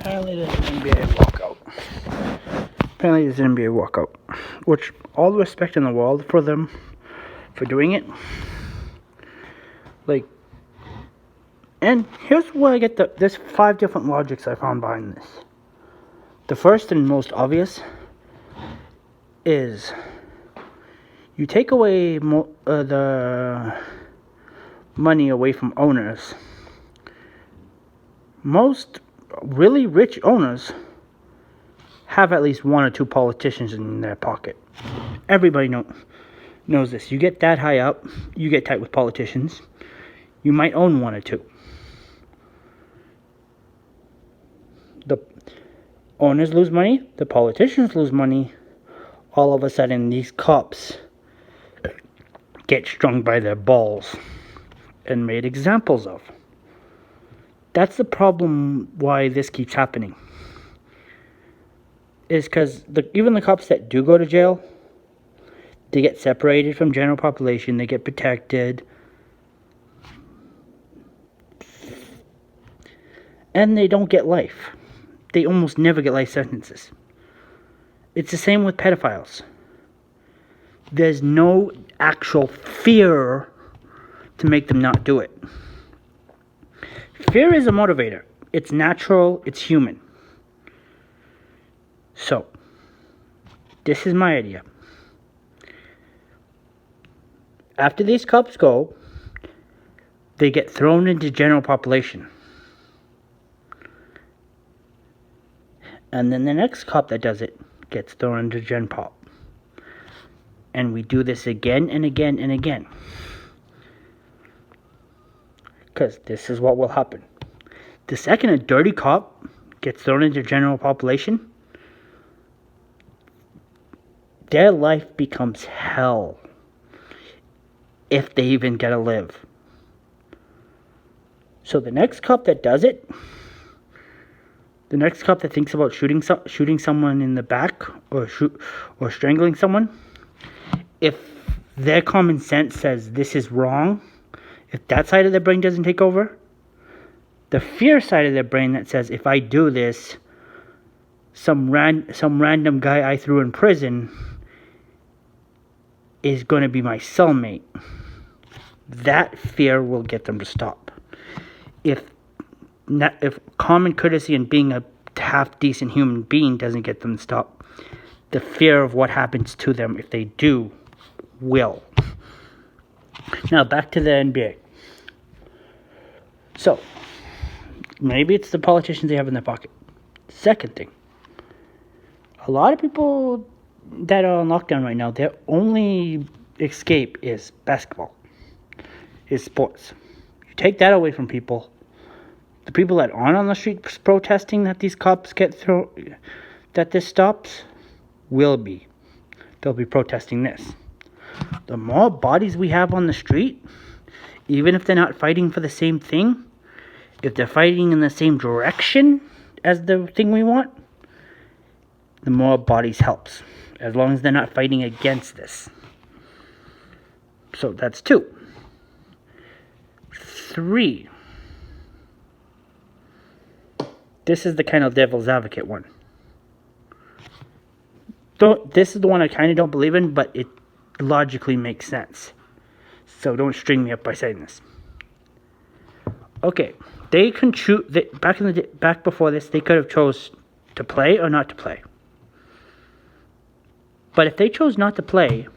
Apparently there's an NBA walkout. Which, all the respect in the world for them for doing it. Like, and here's where I get there's 5 different logics I found behind this. The first and most obvious is you take away the money away from owners. Most really rich owners have at least 1 or 2 politicians in their pocket. Everybody knows this. You get that high up, you get tight with politicians, you might own 1 or 2. The owners lose money, the politicians lose money. All of a sudden, these cops get strung by their balls and made examples of. That's the problem why this keeps happening. Is because even the cops that do go to jail, they get separated from general population, they get protected, and they don't get life. They almost never get life sentences. It's the same with pedophiles. There's no actual fear to make them not do it. Fear is a motivator. It's natural, it's human. So, this is my idea. After these cops go, they get thrown into general population. And then the next cop that does it gets thrown into gen pop. And we do this again and again and again. Because this is what will happen. The second a dirty cop gets thrown into general population, their life becomes hell. If they even get to live. So the next cop that does it, the next cop that thinks about shooting someone in the back or strangling someone, if their common sense says this is wrong, if that side of their brain doesn't take over, the fear side of their brain that says if I do this, some random guy I threw in prison is going to be my cellmate. That fear will get them to stop. If common courtesy and being a half decent human being doesn't get them to stop, the fear of what happens to them if they do will. Now back to the NBA. So maybe it's the politicians they have in their pocket. Second thing, a lot of people that are on lockdown right now, their only escape is basketball, is sports. You take that away from people, the people that aren't on the streets protesting that these cops that this stops, they'll be protesting this. The more bodies we have on the street, even if they're not fighting for the same thing, if they're fighting in the same direction as the thing we want, the more bodies helps. As long as they're not fighting against this. So that's 2. 3. This is the kind of devil's advocate one. This is the one I kind of don't believe in, but it logically makes sense. So don't string me up by saying this. Okay, they can choose. Back before this, they could have chose to play or not to play. But if they chose not to play,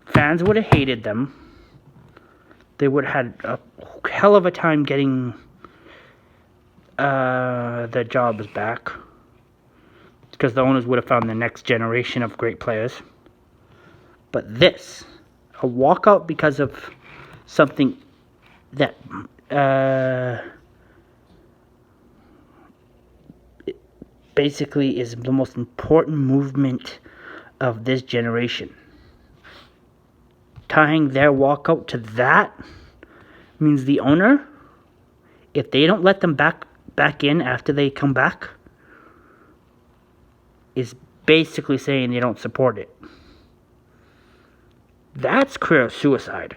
fans would have hated them. They would have had a hell of a time getting their jobs back. Because the owners would have found the next generation of great players. But this, a walkout because of something that basically is the most important movement of this generation. Tying their walkout to that means the owner, if they don't let them back in after they come back, is basically saying they don't support it. That's career suicide.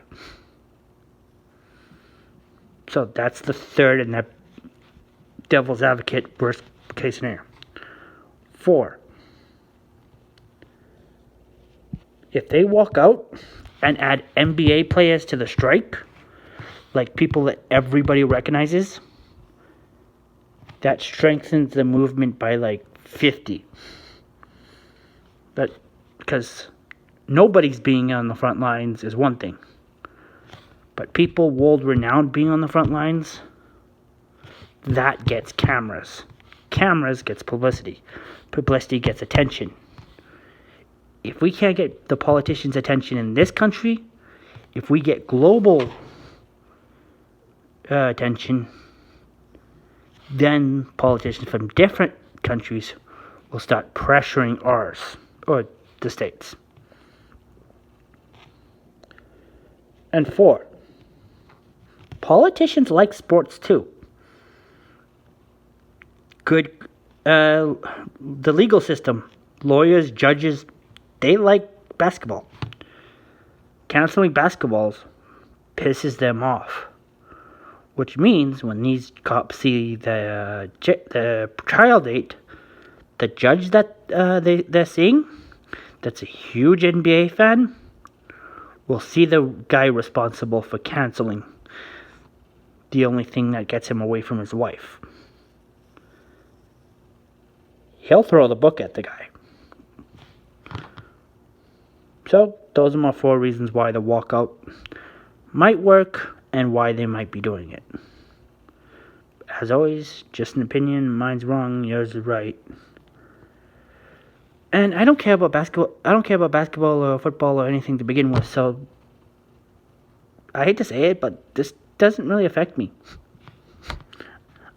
So that's the third and devil's advocate, worst case scenario. 4, if they walk out and add NBA players to the strike, like people that everybody recognizes, that strengthens the movement by like 50. But because nobody's being on the front lines is one thing, but people world renowned being on the front lines, that gets cameras. Cameras gets publicity. Publicity gets attention. If we can't get the politicians' attention in this country, if we get global attention, then politicians from different countries will start pressuring ours, or the States. And 4, politicians like sports too. The legal system, lawyers, judges, they like basketball. Canceling basketballs pisses them off. Which means when these cops see the trial date, the judge that they're seeing, that's a huge NBA fan, will see the guy responsible for canceling the only thing that gets him away from his wife. He'll throw the book at the guy. So, those are my 4 reasons why the walkout might work and why they might be doing it. As always, just an opinion. Mine's wrong, yours is right. And I don't care about basketball. I don't care about basketball or football or anything to begin with, so I hate to say it, but this doesn't really affect me.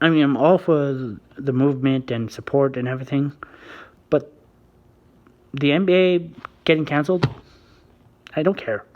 I mean, I'm all for the movement and support and everything, but the NBA getting canceled, I don't care.